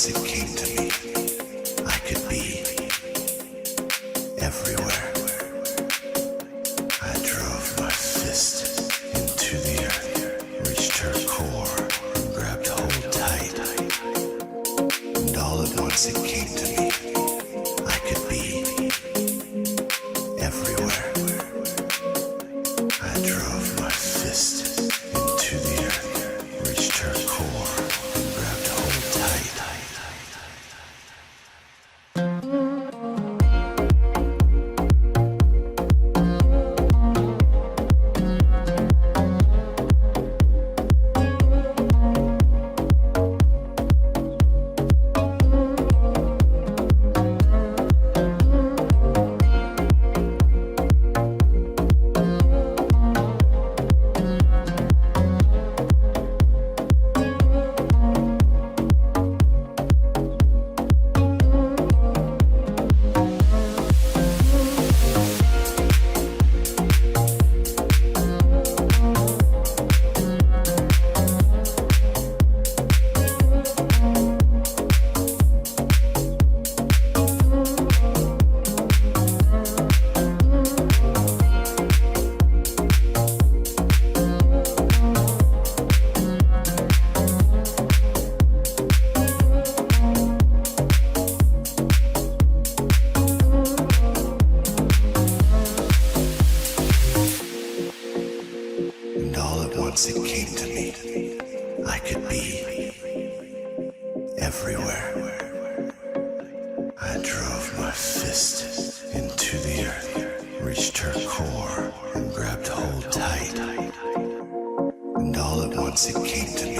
once it came to me, I could be everywhere. I drove my fist into the earth, reached her core, and grabbed hold tight. And all at once it came to me, I could be everywhere. I drove my fist into the earth, reached her core, and grabbed hold tight. Once it came to me, I could be everywhere. I drove my fist into the earth, reached her core, and grabbed hold tight. And all at once it came to me,